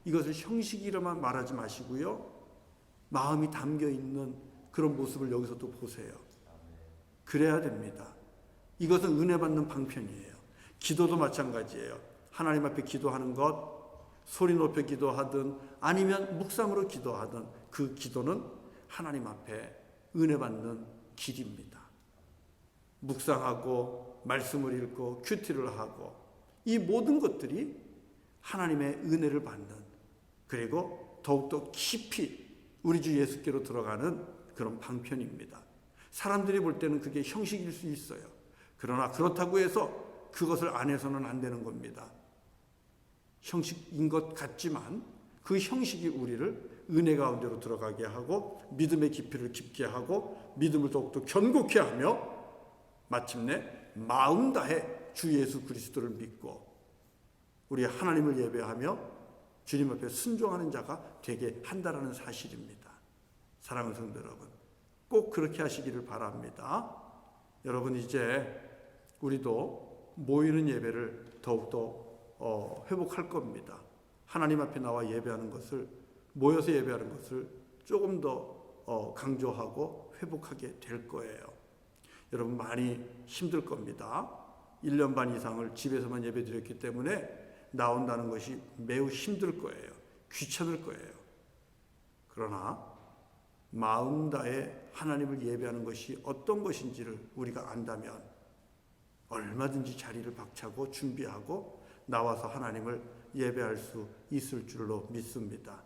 이것을 형식이라만 말하지 마시고요. 마음이 담겨있는 그런 모습을 여기서 또 보세요. 그래야 됩니다. 이것은 은혜 받는 방편이에요. 기도도 마찬가지예요. 하나님 앞에 기도하는 것, 소리 높여 기도하든 아니면 묵상으로 기도하든 그 기도는 하나님 앞에 은혜 받는 길입니다. 묵상하고 말씀을 읽고 큐티를 하고 이 모든 것들이 하나님의 은혜를 받는 그리고 더욱더 깊이 우리 주 예수께로 들어가는 그런 방편입니다. 사람들이 볼 때는 그게 형식일 수 있어요. 그러나 그렇다고 해서 그것을 안 해서는 안 되는 겁니다. 형식인 것 같지만 그 형식이 우리를 은혜 가운데로 들어가게 하고 믿음의 깊이를 깊게 하고 믿음을 더욱더 견고케 하며 마침내 마음 다해 주 예수 그리스도를 믿고 우리 하나님을 예배하며 주님 앞에 순종하는 자가 되게 한다는 사실입니다. 사랑하는 성도 여러분, 꼭 그렇게 하시기를 바랍니다. 여러분 이제 우리도 모이는 예배를 더욱더 회복할 겁니다. 하나님 앞에 나와 예배하는 것을, 모여서 예배하는 것을 조금 더 강조하고 회복하게 될 거예요. 여러분 많이 힘들 겁니다. 1년 반 이상을 집에서만 예배 드렸기 때문에 나온다는 것이 매우 힘들 거예요. 귀찮을 거예요. 그러나 마음 다해 하나님을 예배하는 것이 어떤 것인지를 우리가 안다면 얼마든지 자리를 박차고 준비하고 나와서 하나님을 예배할 수 있을 줄로 믿습니다.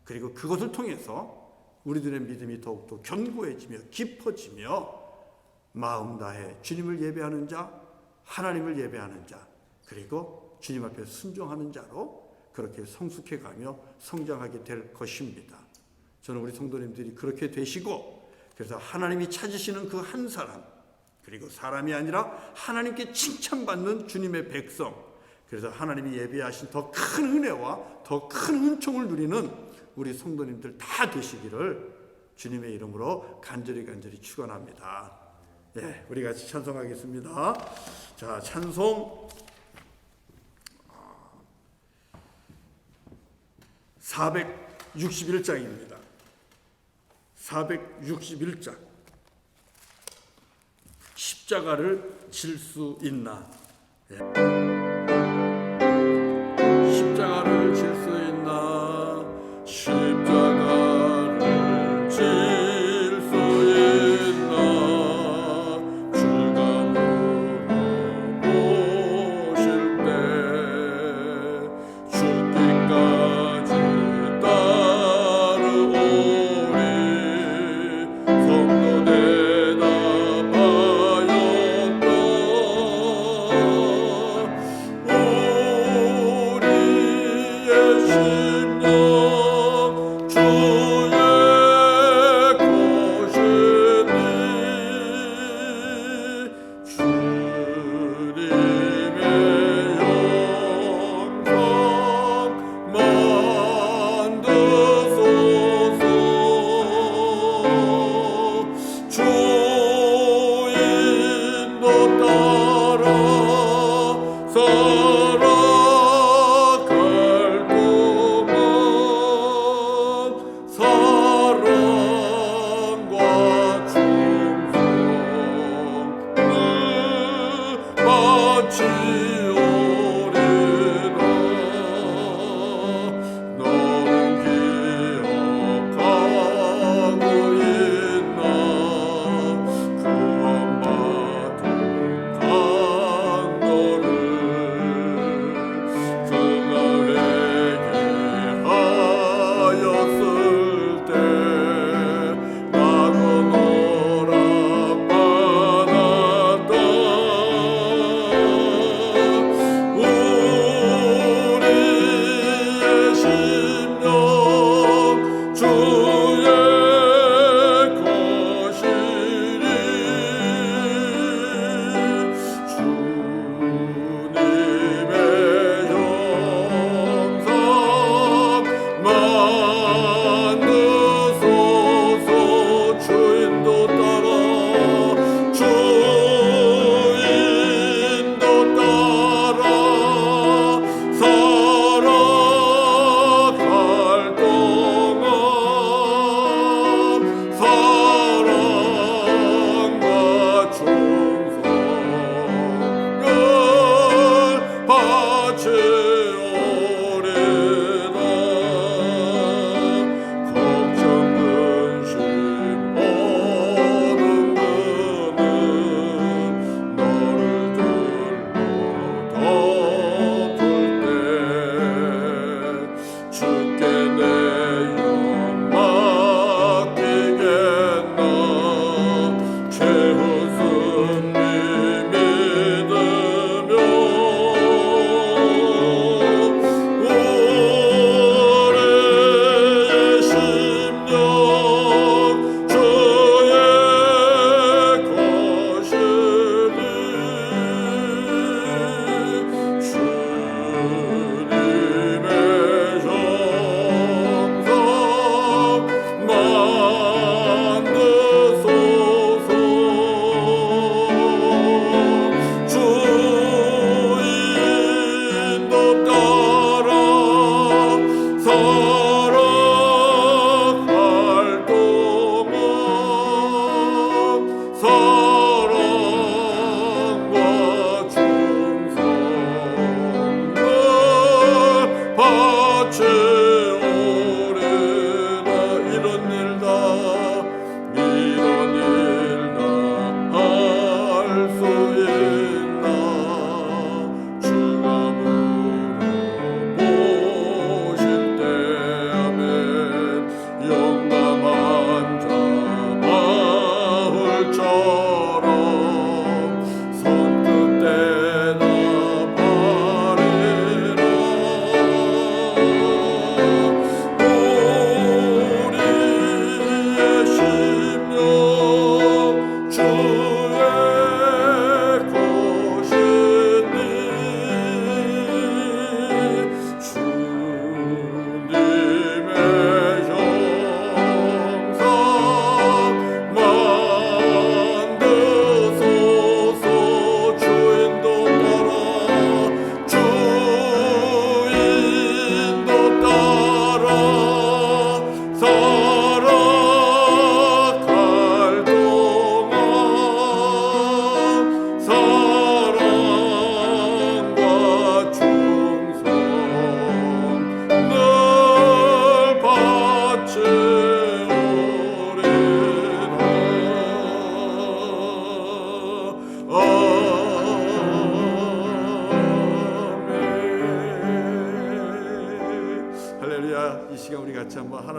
그리고 그것을 통해서 우리들의 믿음이 더욱더 견고해지며 깊어지며 마음 다해 주님을 예배하는 자, 하나님을 예배하는 자, 그리고 주님 앞에 순종하는 자로 그렇게 성숙해가며 성장하게 될 것입니다. 저는 우리 성도님들이 그렇게 되시고, 그래서 하나님이 찾으시는 그 한 사람, 그리고 사람이 아니라 하나님께 칭찬받는 주님의 백성, 그래서 하나님이 예비하신 더 큰 은혜와 더 큰 은총을 누리는 우리 성도님들 다 되시기를 주님의 이름으로 간절히 축원합니다. 네, 우리 같이 찬송하겠습니다. 자, 찬송 461장입니다. 461장. 십자가를 질 수 있나? 네. 십자가를 질 수 있나? 십자가를 질 수 있나? 주가 물어보실 때 죽기까지 따르오리. 성도 대답하였다.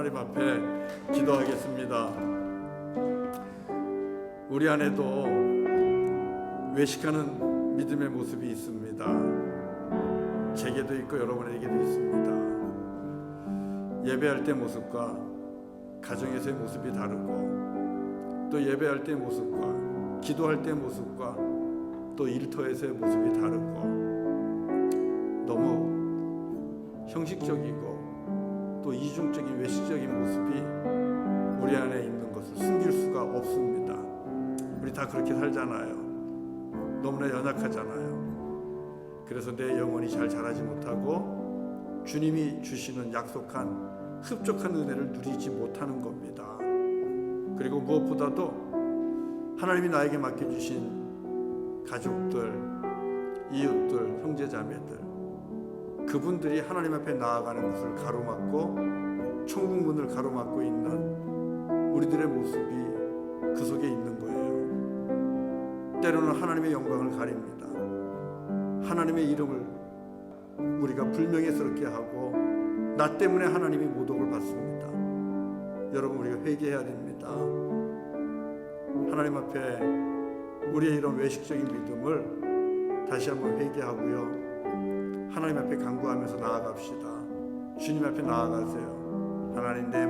하나님 앞에 기도하겠습니다. 우리 안에도 외식하는 믿음의 모습이 있습니다. 제게도 있고 여러분에게도 있습니다. 예배할 때 모습과 가정에서의 모습이 다르고, 또 예배할 때 모습과 기도할 때 모습과 또 일터에서의 모습이 다르고, 너무 형식적이고 또 이중적인 외식적인 모습이 우리 안에 있는 것을 숨길 수가 없습니다. 우리 다 그렇게 살잖아요. 너무나 연약하잖아요. 그래서 내 영혼이 잘 자라지 못하고 주님이 주시는 약속한 흡족한 은혜를 누리지 못하는 겁니다. 그리고 무엇보다도 하나님이 나에게 맡겨주신 가족들, 이웃들, 형제자매들, 그분들이 하나님 앞에 나아가는 것을 가로막고 천국문을 가로막고 있는 우리들의 모습이 그 속에 있는 거예요. 때로는 하나님의 영광을 가립니다. 하나님의 이름을 우리가 불명예스럽게 하고 나 때문에 하나님이 모독을 받습니다. 여러분, 우리가 회개해야 됩니다. 하나님 앞에 우리의 이런 외식적인 믿음을 다시 한번 회개하고요, 하나님 앞에 간구하면서 나아갑시다. 주님 앞에 나아가세요. 하나님, 내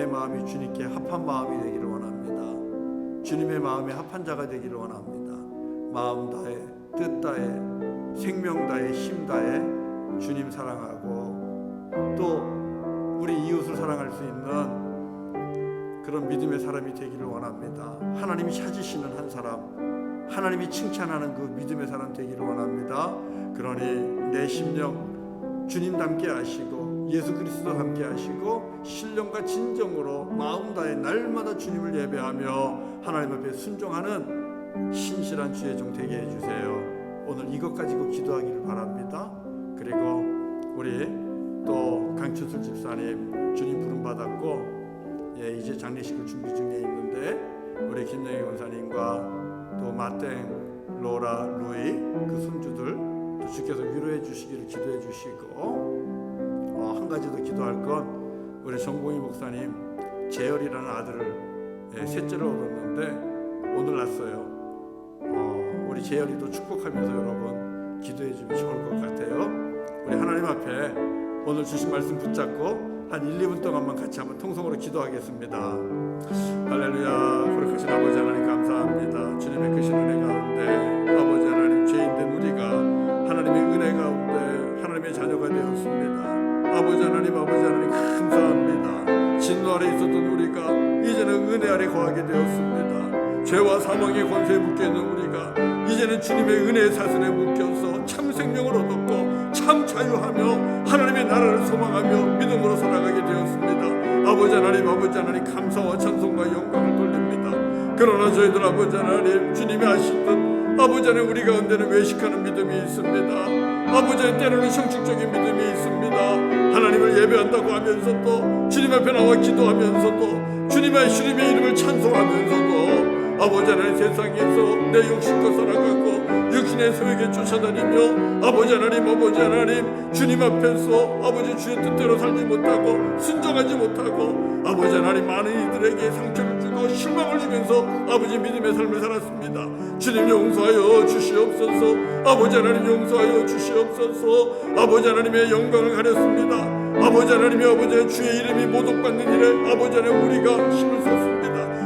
마음이 주님께 합한 마음이 되기를 원합니다. 주님의 마음에 합한 자가 되기를 원합니다. 마음 다해, 뜻 다해, 생명 다해, 힘 다해 주님 사랑하고 또 우리 이웃을 사랑할 수 있는 그런 믿음의 사람이 되기를 원합니다. 하나님이 찾으시는 한 사람, 하나님이 칭찬하는 그 믿음의 사람 되기를 원합니다. 그러니 내 심령 주님 닮게 하시고 예수 그리스도 닮게 하시고 신령과 진정으로 마음 다해 날마다 주님을 예배하며 하나님 앞에 순종하는 신실한 주의 종 되게 해주세요. 오늘 이것 가지고 기도하기를 바랍니다. 그리고 우리 또 강춘술 집사님 주님 부름 받았고, 이제 장례식을 준비 중에 있는데 우리 김영희 권사님과 또 마땡, 로라, 루이 그 손주들 또 주께서 위로해 주시기를 기도해 주시고, 한 가지 더 기도할 건 우리 정봉희 목사님 재열이라는 아들을 셋째를 얻었는데 오늘 낳았어요. 우리 재열이도 축복하면서 여러분 기도해 주면 좋을 것 같아요. 우리 하나님 앞에 오늘 주신 말씀 붙잡고 한 1, 2분 동안만 같이 한번 통성으로 기도하겠습니다. 할렐루야. 거룩하신 아버지 하나님 감사합니다. 주님의 크신 은혜 가운데 아버지 하나님 죄인된 우리가 하나님의 은혜 가운데 하나님의 자녀가 되었습니다. 아버지 하나님 감사합니다. 진노 아래 있었던 우리가 이제는 은혜 아래 거하게 되었습니다. 죄와 사망의 권세에 묶여있는 우리가 이제는 주님의 은혜의 사슬에 묶여서 참 생명을 얻었고 참 자유하며 하나님의 나라를 소망하며 믿음으로 살아가게 되었습니다. 아버지 하나님 감사와 찬송과 영광을 돌립니다. 그러나 저희들 아버지 하나님 주님이 아시듯 아버지 하나님 우리 가운데는 외식하는 믿음이 있습니다. 아버지 하나님 때로는 형식적인 믿음이 있습니다. 하나님을 예배한다고 하면서도 주님 앞에 나와 기도하면서도 주님의 이름을 찬송하면서도 아버지 하나님 세상에서 내 욕심과 살아가고 육신의 소욕에 쫓아다니며 아버지 하나님 주님 앞에서 아버지 주의 뜻대로 살지 못하고 순종하지 못하고 아버지 하나님 많은 이들에게 상처를 주고 실망을 주면서 아버지 믿음의 삶을 살았습니다. 주님 용서하여 주시옵소서. 아버지 하나님 용서하여 주시옵소서. 아버지 하나님의 영광을 가렸습니다. 아버지 하나님의 주의 이름이 모독받는 일에 아버지 하나님 우리가 힘을 썼습니다.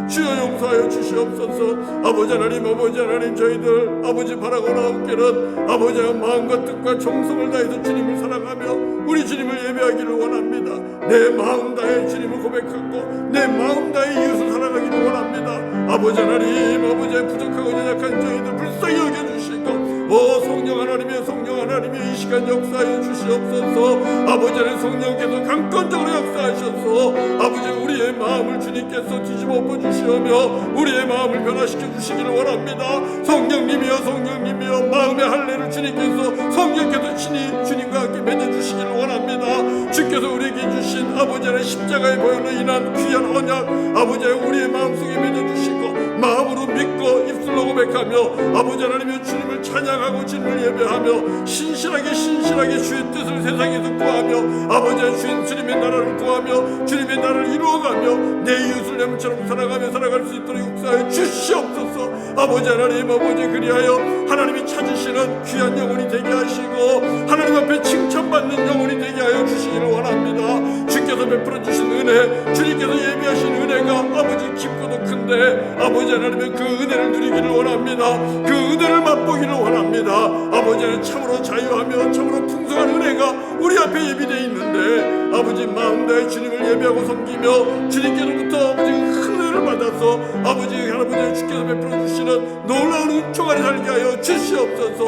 주여 용서하여 주시옵소서. 아버지 하나님 저희들 아버지 바라거나 없기는 아버지 하나님 마음과 뜻과 정성을 다해서 주님을 사랑하며 우리 주님을 예배하기를 원합니다. 내 마음 다해 주님을 고백하고 내 마음 다해 이웃을 사랑하기를 원합니다. 아버지 하나님 부족하고 연약한 저희들 불쌍히 여겨주시고 성령 하나님의 이 시간 역사하여 주시옵소서. 아버지 하나님 성령께서 강권적으로 역사하셔서 아버지 우리의 마음을 주님께서 뒤집어 엎어주시며 우리의 마음을 변화시켜 주시기를 원합니다. 성령님이여 마음의 할례를 주님께서 성령께서 친히 주님과 함께 맺어주시기를 원합니다. 주께서 우리에게 주신 아버지 하나님 십자가의 보혈로 인한 귀한 언약 아버지 하나님 우리의 마음속에 맺어주시고 마음으로 믿고 입술로 고백 고백하며 아버지 하나님의 주님을 찬양하고 주님을 예배하며 신실하게 주의 뜻을 세상에서 구하며 아버지 주님의 나라를 구하며 주님의 나라를 이루어가며 내 이웃을 내 몸처럼 살아가며 살아갈 수 있도록 역사하여 주시옵소서. 아버지 하나님, 아버지 그리하여 하나님이 찾으시는 귀한 영혼이 되게 하시고 하나님 앞에 칭찬받는 영혼이 되게 하여 주시기를 원합니다. 주께서 베풀어 주신 은혜, 주님께서 예비하신 은혜가 아버지 깊고도 큰데 아버지 하나님의 그 은혜를 누리기를 원합니다. 그 은혜를 맛보기를 원합니다. 아버지 하나님, 참으로 자유하며 참으로 풍성한 은혜가 우리 앞에 예비되어 있는데 아버지 마음 다해 주님을 예배하고 섬기며 주님께로부터 아버지 큰 은혜를 받아서 아버지 할아버지 주께서 베풀어 주시는 놀라운 은총 안에 살게 하여 주시옵소서.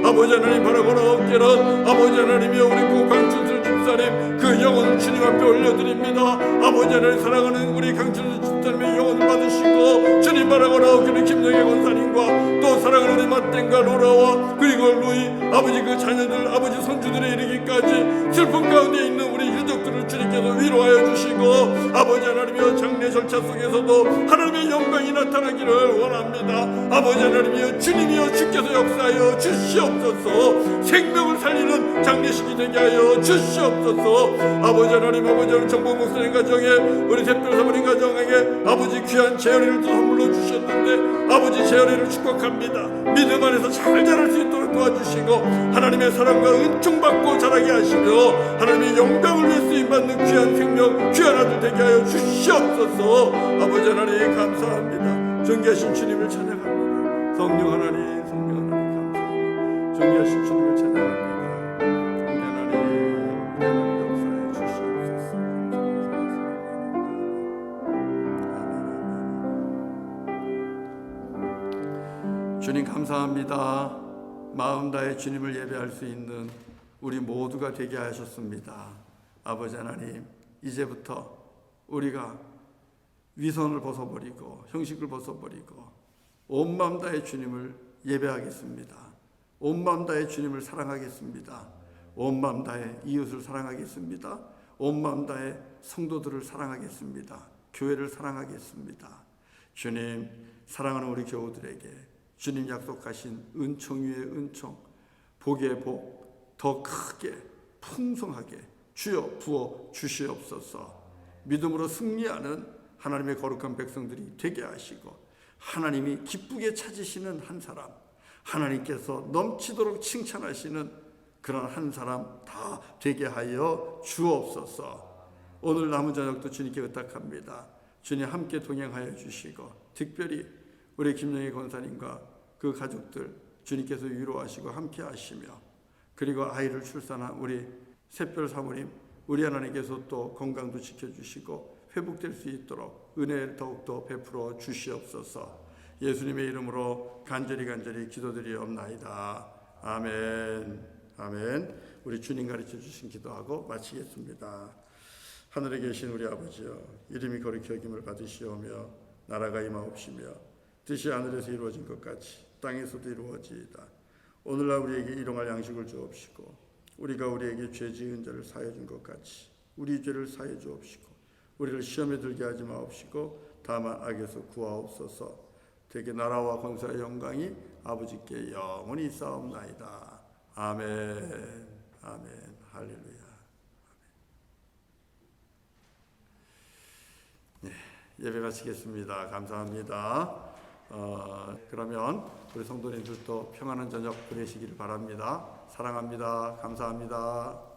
아버지 하나님, 바라거나 없기는 아버지 하나님이여 우리 그 강준수 집사님 그 영혼을 주님 앞에 올려드립니다. 아버지 하나님, 사랑하는 우리 강준수 집사님의 영혼을 받으시고 주님 바라거나 없기는 김영애 권사님과 또 사랑하는 우리 마땡과 로라와 그리고 루이 아버지 그 자녀들 아버지 손주들에 이르기까지 슬픔 가운데 있는 우리 유족들을 주님께서 위로하여 주시고 아버지 하나님이여 장례 절차 속에서도 하나님의 영광이 나타나기를 원합니다. 아버지 하나님이여 주님이여 주께서 역사하여 주시옵소서. 생명을 살리는 장례식이 되게 하여 주시옵소서. 아버지 하나님, 아버지 하나님, 정보 목사님 가정에 우리 샛별 사모님 가정에게 아버지 귀한 재활의를 또 선물로 주셨는데 아버지 재활의를 축복합니다. 믿음 안에서 잘 자랄 수 있도록 도와주시고 하나님의 사랑과 은총 받고 자라게 하시며 하나님의 영광을 위해 쓰임받는 귀한 생명 귀한 아들 되게 하여 주시옵소서. 아버지 하나님 감사합니다. 존귀하신 주님을 찬양합니다. 성령 하나님, 성령 하나님 감사합니다. 존귀하신 주님을 찬양합니다. 우리 하나님 역사해 주시옵소서. 주님 감사합니다. 마음 다해 주님을 예배할 수 있는 우리 모두가 되게 하셨습니다. 아버지 하나님, 이제부터 우리가 위선을 벗어버리고 형식을 벗어버리고 온 마음 다해 주님을 예배하겠습니다. 온 마음 다해 주님을 사랑하겠습니다. 온 마음 다해 이웃을 사랑하겠습니다. 온 마음 다해 성도들을 사랑하겠습니다. 교회를 사랑하겠습니다. 주님, 사랑하는 우리 교우들에게 주님 약속하신 은총 위에 은총, 복의 복 더 크게 풍성하게 주여 부어 주시옵소서. 믿음으로 승리하는 하나님의 거룩한 백성들이 되게 하시고 하나님이 기쁘게 찾으시는 한 사람, 하나님께서 넘치도록 칭찬하시는 그런 한 사람 다 되게 하여 주옵소서. 오늘 남은 저녁도 주님께 의탁합니다. 주님 함께 동행하여 주시고 특별히 우리 김영희 권사님과 그 가족들 주님께서 위로하시고 함께 하시며 그리고 아이를 출산한 우리 샛별 사모님 우리 하나님께서 또 건강도 지켜주시고 회복될 수 있도록 은혜를 더욱더 베풀어 주시옵소서. 예수님의 이름으로 간절히 기도드리옵나이다. 아멘. 아멘. 우리 주님 가르쳐 주신 기도하고 마치겠습니다. 하늘에 계신 우리 아버지여, 이름이 거룩히 여김을 받으시오며 나라가 임하옵시며 뜻이 하늘에서 이루어진 것 같이 땅에서도 이루어지이다. 오늘날 우리에게 일용할 양식을 주옵시고 우리가 우리에게 죄 지은 자를 사하여 준 것 같이 우리 죄를 사하여 주옵시고 우리를 시험에 들게 하지 마옵시고 다만 악에서 구하옵소서. 되게 나라와 권세와 영광이 아버지께 영원히 있사옵나이다. 아멘. 아멘. 할렐루야. 네, 예배 마치겠습니다. 감사합니다. 그러면 우리 성도님들도 평안한 저녁 보내시기를 바랍니다. 사랑합니다. 감사합니다.